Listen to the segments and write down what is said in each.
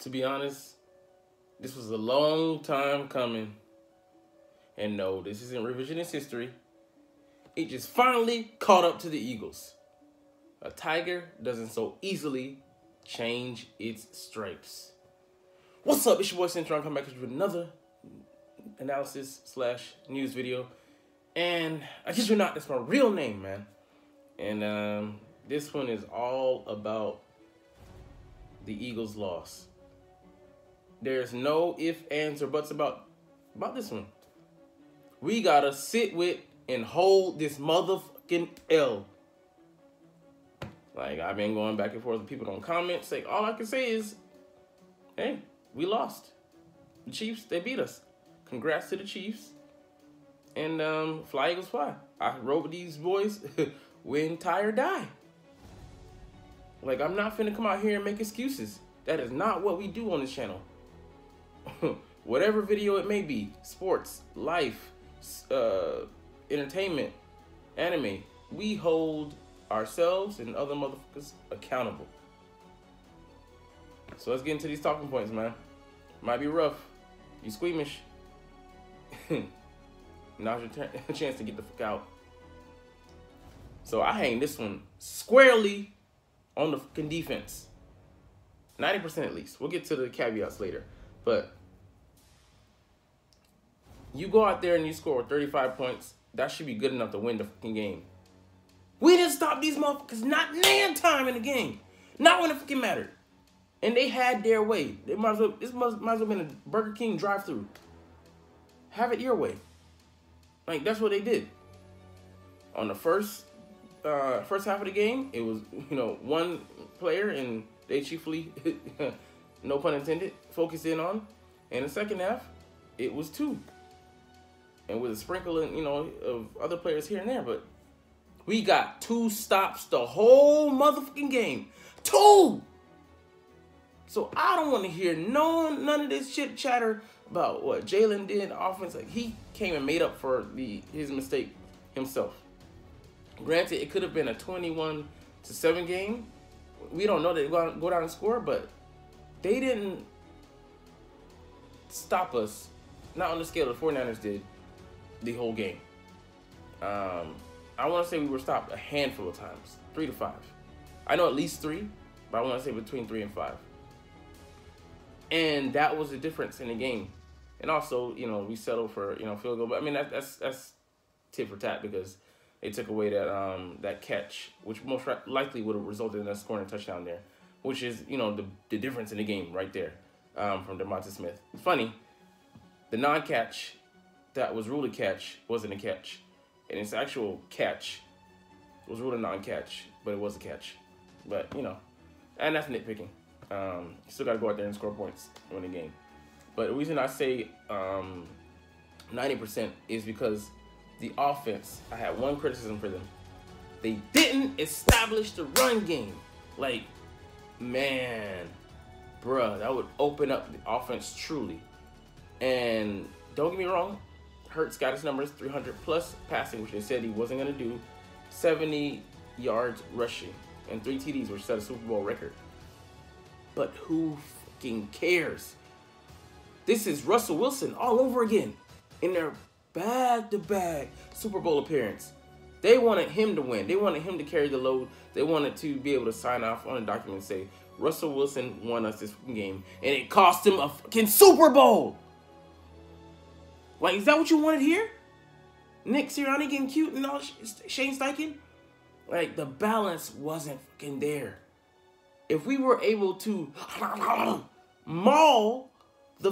To be honest, this was a long time coming. And no, this isn't revisionist history. It just finally caught up to the Eagles. A tiger doesn't so easily change its stripes. What's up? It's your boy Cintron. Come back with another analysis / news video. And I guess you're not. That's my real name, man. And this one is all about the Eagles' loss. There's no ifs, ands, or buts about this one. We gotta sit with and hold this motherfucking L. Like, I've been going back and forth with people don't comment. Say, all I can say is, hey, we lost. The Chiefs, they beat us. Congrats to the Chiefs. And fly Eagles fly. I rode with these boys, win, tie, or die. Like, I'm not finna come out here and make excuses. That is not what we do on this channel. Whatever video it may be, sports, life, entertainment, anime, we hold ourselves and other motherfuckers accountable. So let's get into these talking points, man. Might be rough. You squeamish. Now's your chance to get the fuck out. So I hang this one squarely on the fucking defense. 90% at least. We'll get to the caveats later. But you go out there and you score 35 points, that should be good enough to win the fucking game. We didn't stop these motherfuckers not nan time in the game. Not when it fucking mattered. And they had their way. They might as well, this might as well have been a Burger King drive-thru. Have it your way. Like, that's what they did. On the first half of the game, it was, one player and they chiefly, no pun intended, focused in on. And the second half, it was two. And with a sprinkle, of other players here and there. But we got 2 stops the whole motherfucking game. 2! So I don't want to hear none of this shit chatter about what Jalen did offense. Like, he came and made up for his mistake himself. Granted, it could have been a 21-7 game. We don't know that they're going to go down and score, but they didn't stop us. Not on the scale the 49ers did the whole game. I want to say we were stopped a handful of times. 3 to 5. I know at least 3, but I want to say between 3 and 5. And that was the difference in the game. And also, we settled for, field goal. But, I mean, that's tit for tat because they took away that catch, which most likely would have resulted in us scoring a touchdown there, which is, the difference in the game right there from Demise Smith. It's funny, the non-catch that was ruled a catch wasn't a catch. And its actual catch was ruled a non-catch, but it was a catch. But, and that's nitpicking. You still got to go out there and score points to win the game. But the reason I say 90% is because the offense, I had one criticism for them. They didn't establish the run game. Like, man, bruh, that would open up the offense truly. And don't get me wrong, Hurts got his numbers, 300 plus passing, which they said he wasn't going to do, 70 yards rushing, and 3 TDs, which set a Super Bowl record. But who fucking cares? This is Russell Wilson all over again in their back-to-back Super Bowl appearance. They wanted him to win. They wanted him to carry the load. They wanted to be able to sign off on a document and say, Russell Wilson won us this fucking game, and it cost him a fucking Super Bowl. Like, is that what you wanted here? Nick Sirianni getting cute and all, Shane Steichen? Like, the balance wasn't fucking there. If we were able to maul the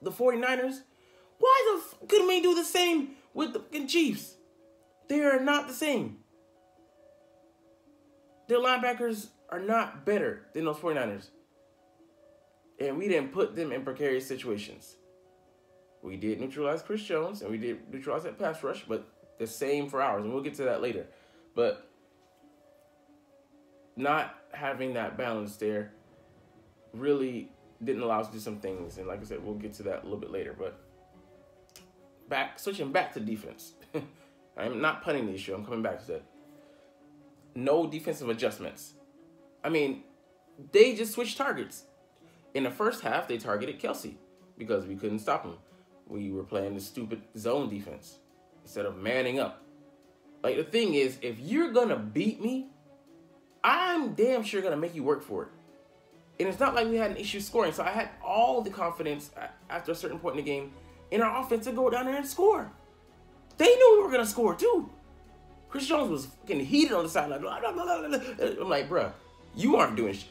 49ers, why the couldn't we do the same with the fucking Chiefs? They are not the same. Their linebackers are not better than those 49ers. And we didn't put them in precarious situations. We did neutralize Chris Jones, and we did neutralize that pass rush, but the same for ours, and we'll get to that later. But not having that balance there really didn't allow us to do some things. And like I said, we'll get to that a little bit later. But switching back to defense. I'm not punting the issue. I'm coming back to that. No defensive adjustments. I mean, they just switched targets. In the first half, they targeted Kelsey because we couldn't stop him. We were playing the stupid zone defense instead of manning up. Like, the thing is, if you're going to beat me, I'm damn sure going to make you work for it. And it's not like we had an issue scoring. So I had all the confidence after a certain point in the game in our offense to go down there and score. They knew we were going to score too. Chris Jones was getting heated on the sideline. I'm like, bruh, you aren't doing shit.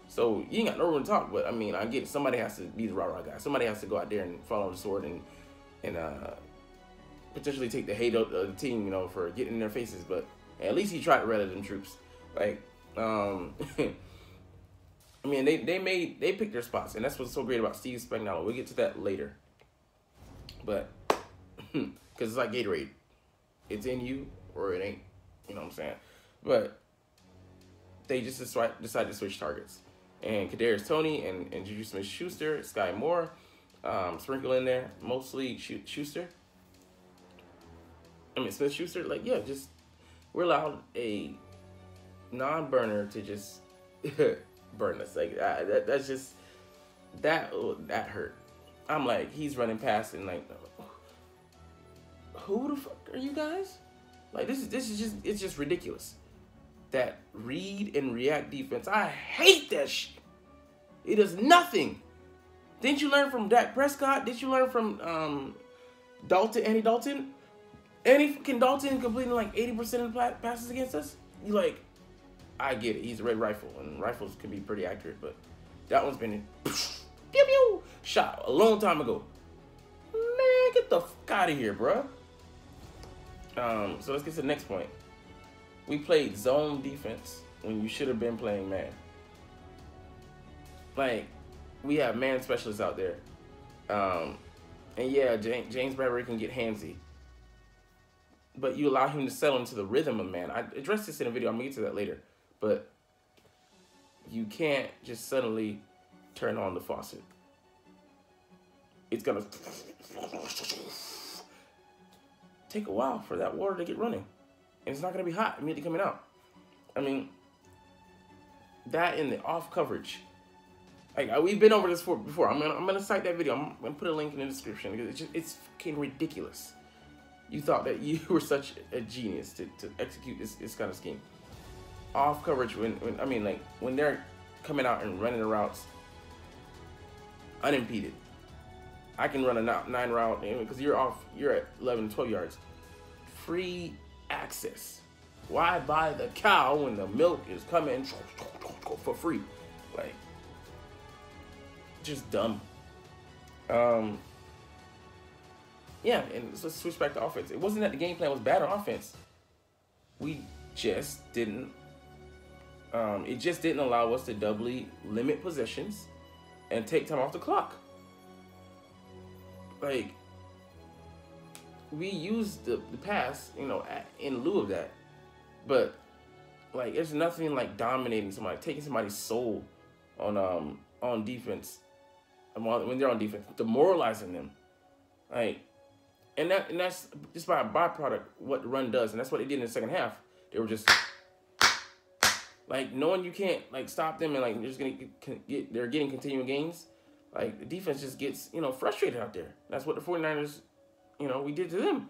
So you ain't got no room to talk. But, I mean, I get it. Somebody has to be the rah-rah guy. Somebody has to go out there and fall on the sword and potentially take the hate of the team, you know, for getting in their faces. But at least he tried to rally them troops. Like, I mean, they picked their spots, and that's what's so great about Steve Spagnuolo. We'll get to that later. But, because it's like Gatorade. It's in you, or it ain't. You know what I'm saying? But they just decided to switch targets. And Kadarius Toney and Juju Smith-Schuster, Sky Moore, sprinkle in there, mostly Schuster. I mean, Smith-Schuster, like, yeah, just, we're allowed a non-burner to just burn us. Like, that's just, that hurt. I'm like, he's running past and like, who the fuck are you guys? Like, this is just, it's just ridiculous. That read and react defense, I hate that shit. It is nothing. Didn't you learn from Dak Prescott? Did you learn from Andy Dalton? Andy fucking Dalton completing like 80% of the passes against us? You like, I get it. He's a red rifle, and rifles can be pretty accurate, but that one's been pew pew shot a long time ago. Man, get the fuck out of here, bro. So let's get to the next point. We played zone defense when you should have been playing man. Like, we have man specialists out there. And yeah, James Bradbury can get handsy. But you allow him to settle into the rhythm of man. I addressed this in a video. I'm going to get to that later. But you can't just suddenly turn on the faucet. It's going to take a while for that water to get running. And it's not going to be hot immediately coming out. I mean, that in the off coverage. Like, we've been over this before. I'm gonna cite that video. I'm gonna put a link in the description because it's fucking ridiculous. You thought that you were such a genius to execute this kind of scheme. Off coverage when they're coming out and running the routes unimpeded. I can run a 9 route because you're at 11, 12 yards. Free access. Why buy the cow when the milk is coming for free? Like, just dumb. Yeah, and let's switch back to offense. It wasn't that the game plan was bad on offense. We just didn't. It just didn't allow us to doubly limit possessions and take time off the clock. Like, we used the pass, in lieu of that. But, like, there's nothing like dominating somebody, taking somebody's soul on defense. When they're on defense, demoralizing them. Like, and that's just by a byproduct what the run does. And that's what they did in the second half. They were just, like, knowing you can't, like, stop them and, like, they're getting continuing gains. Like, the defense just gets, frustrated out there. That's what the 49ers, we did to them.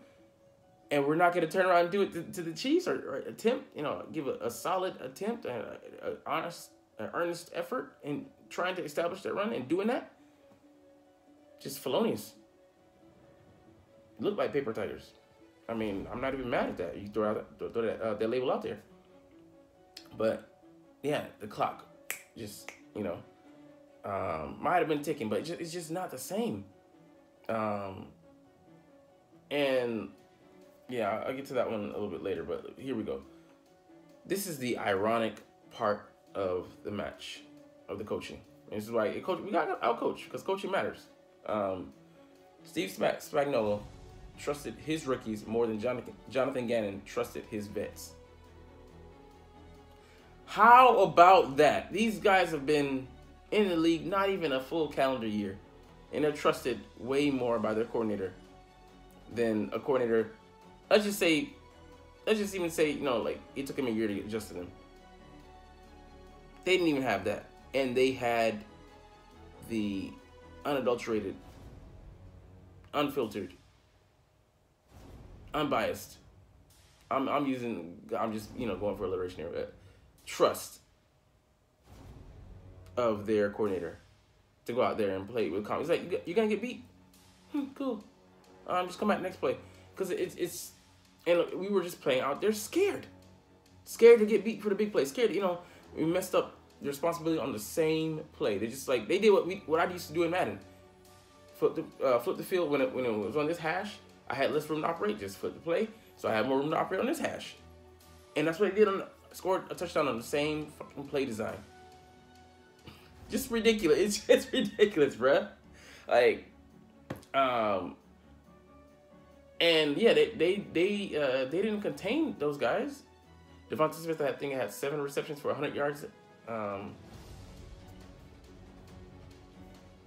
And we're not going to turn around and do it to the Chiefs or attempt, give a solid attempt, an earnest effort in trying to establish that run and doing that. Just felonious. Look like paper tigers. I mean, I'm not even mad at that. You throw that label out there. But, yeah, the clock just, might have been ticking, but it's just not the same. And, yeah, I'll get to that one a little bit later, but here we go. This is the ironic part of the match, of the coaching. And this is why we got to out-coach, because coaching matters. Steve Spagnuolo trusted his rookies more than Jonathan Gannon trusted his vets. How about that? These guys have been in the league not even a full calendar year, and they're trusted way more by their coordinator than a coordinator. Let's just even say, like, it took him a year to get adjusted to them. They didn't even have that. And they had the unadulterated, unfiltered, unbiased. I'm just, going for alliteration here. Trust of their coordinator to go out there and play with confidence. He's like, you're going to get beat? Cool. Just come back next play. Because it's, and we were just playing out there scared. Scared to get beat for the big play. Scared, we messed up the responsibility on the same play. They just they did what I used to do in Madden. Flip the field when it was on this hash. I had less room to operate. Just flip the play, so I had more room to operate on this hash. And that's what they did. Scored a touchdown on the same fucking play design. Just ridiculous. It's just ridiculous, bruh. And yeah, they didn't contain those guys. Devonta Smith, I think, had 7 receptions for 100 yards.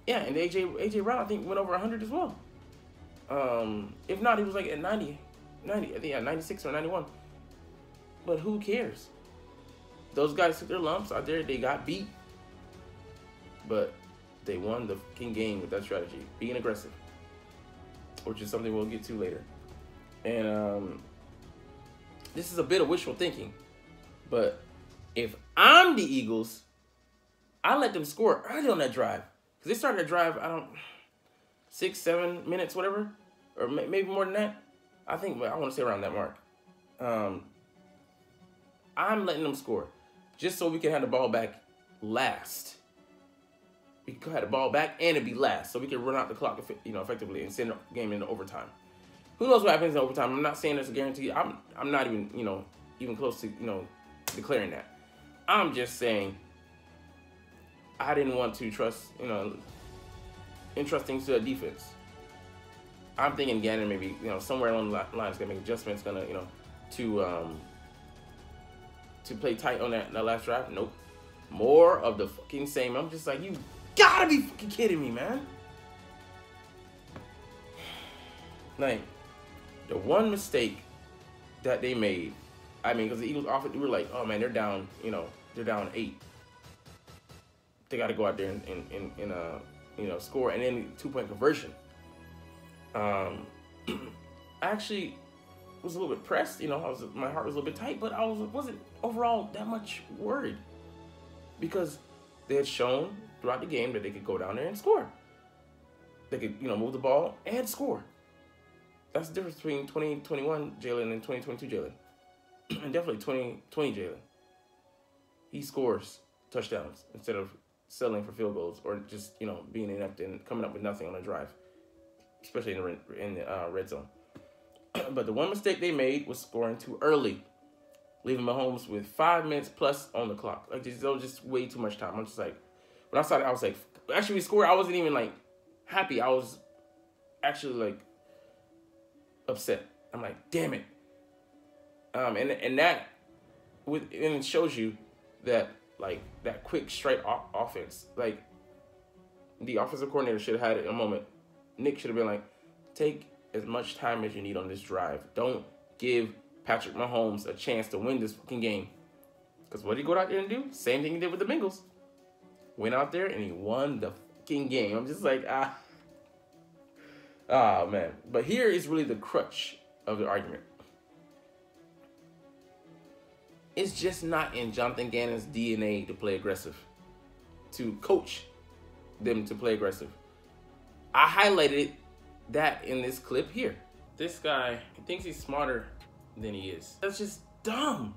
Yeah, and AJ Brown, I think, went over 100 as well. If not, he was like at 90, I think, yeah, 96 or 91. But who cares? Those guys took their lumps out there. They got beat, but they won the fucking game with that strategy, being aggressive, which is something we'll get to later. And this is a bit of wishful thinking, but if I'm the Eagles, I let them score early on that drive. Because they started that drive, 6, 7 minutes, whatever, or maybe more than that. I want to say around that mark. I'm letting them score just so we can have the ball back last. We can have the ball back and it be last, so we can run out the clock, effectively and send the game into overtime. Who knows what happens in overtime? I'm not saying there's a guarantee. I'm not even, even close to, declaring that. I'm just saying I didn't want to trust, entrusting to the defense. I'm thinking Gannon maybe, somewhere along the line is gonna make adjustments, to play tight on that last drive. Nope. More of the fucking same. I'm just like, you gotta be fucking kidding me, man. Like, the one mistake that they made, because the Eagles we were like, oh man, they're down, they're down 8. They got to go out there and score, and then 2-point conversion. I actually was a little bit pressed, my heart was a little bit tight, but I wasn't overall that much worried because they had shown throughout the game that they could go down there and score. They could, move the ball and score. That's the difference between 2021 Jalen and 2022 Jalen. And definitely 2020 Jalen. He scores touchdowns instead of settling for field goals or just, being inept and coming up with nothing on a drive, especially in the red zone. But the one mistake they made was scoring too early, leaving Mahomes with 5 minutes plus on the clock. Like, that was just way too much time. I'm just like, when I saw that, I was like, actually we scored. I wasn't even happy. I was actually upset. I'm like, damn it. And that it shows you that that quick straight offense, the offensive coordinator should have had it in a moment. Nick should have been like, take as much time as you need on this drive. Don't give Patrick Mahomes a chance to win this fucking game. Because what did he go out there and do? Same thing he did with the Bengals. Went out there and he won the fucking game. I'm just like, man. But here is really the crutch of the argument. It's just not in Jonathan Gannon's DNA to play aggressive, to coach them to play aggressive. I highlighted that in this clip here. This guy, he thinks he's smarter than he is. That's just dumb.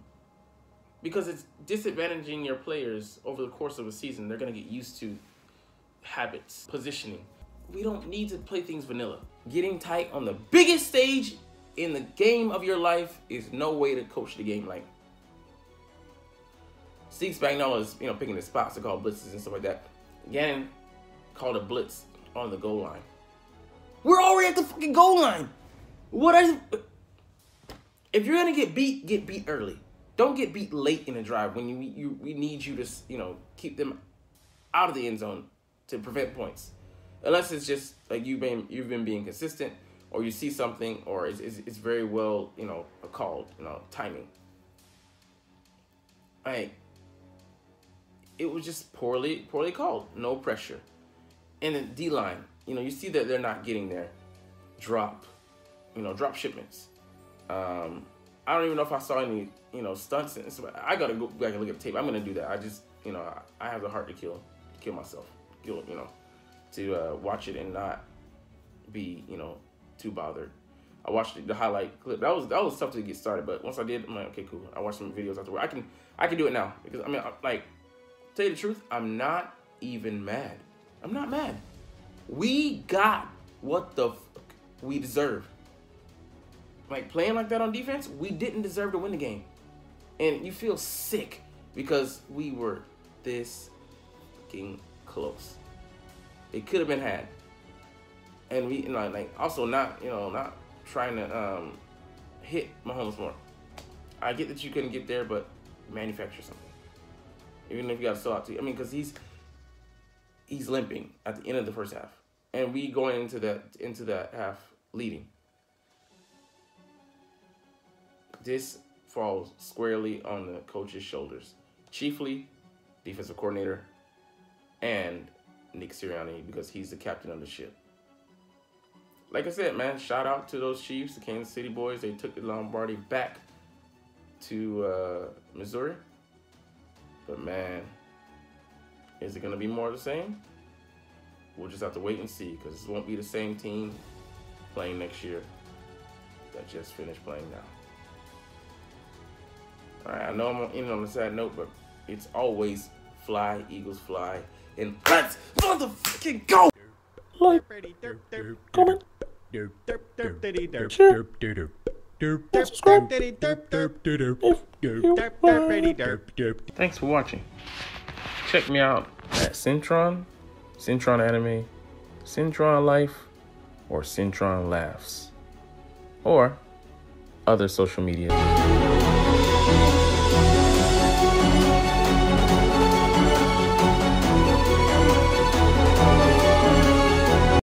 Because it's disadvantaging your players over the course of a season. They're going to get used to habits, positioning. We don't need to play things vanilla. Getting tight on the biggest stage in the game of your life is no way to coach the game. Steve Spagnuolo is, picking the spots to call blitzes and stuff like that. Gannon called a blitz on the goal line. We're already at the fucking goal line. If you're gonna get beat early. Don't get beat late in the drive when we need you to, keep them out of the end zone to prevent points. Unless it's just you've been being consistent, or you see something, or it's very well, called, timing. it was just poorly called. No pressure. And then D-line, you see that they're not getting their drop shipments. I don't even know if I saw any, stunts. I got to go back and look at the tape. I'm going to do that. I just, I have the heart to kill myself, to watch it and not be, too bothered. I watched the highlight clip. That was tough to get started, but once I did, I'm like, okay, cool. I watched some videos afterward. I can do it now because tell you the truth, I'm not even mad. I'm not mad. We got what the fuck we deserve. Like, playing like that on defense, we didn't deserve to win the game. And you feel sick because we were this fucking close. It could have been had. And we, also not trying to hit Mahomes more. I get that you couldn't get there, but manufacture something. Even if you got to sell out to, because he's limping at the end of the first half, and we going into that half leading. This falls squarely on the coach's shoulders, chiefly defensive coordinator and Nick Sirianni, because he's the captain of the ship. Like I said, man, shout out to those Chiefs, the Kansas City boys. They took the Lombardi back to Missouri. But, man, is it going to be more of the same? We'll just have to wait and see, because this won't be the same team playing next year that just finished playing now. All right, I know I'm ending on a sad note, but it's always fly, Eagles fly, and let's motherfucking go! Like, comment, share, subscribe Thanks for watching. Check me out at Cintron, Cintron Anime, Cintron Life, or Cintron Laughs, or other social media.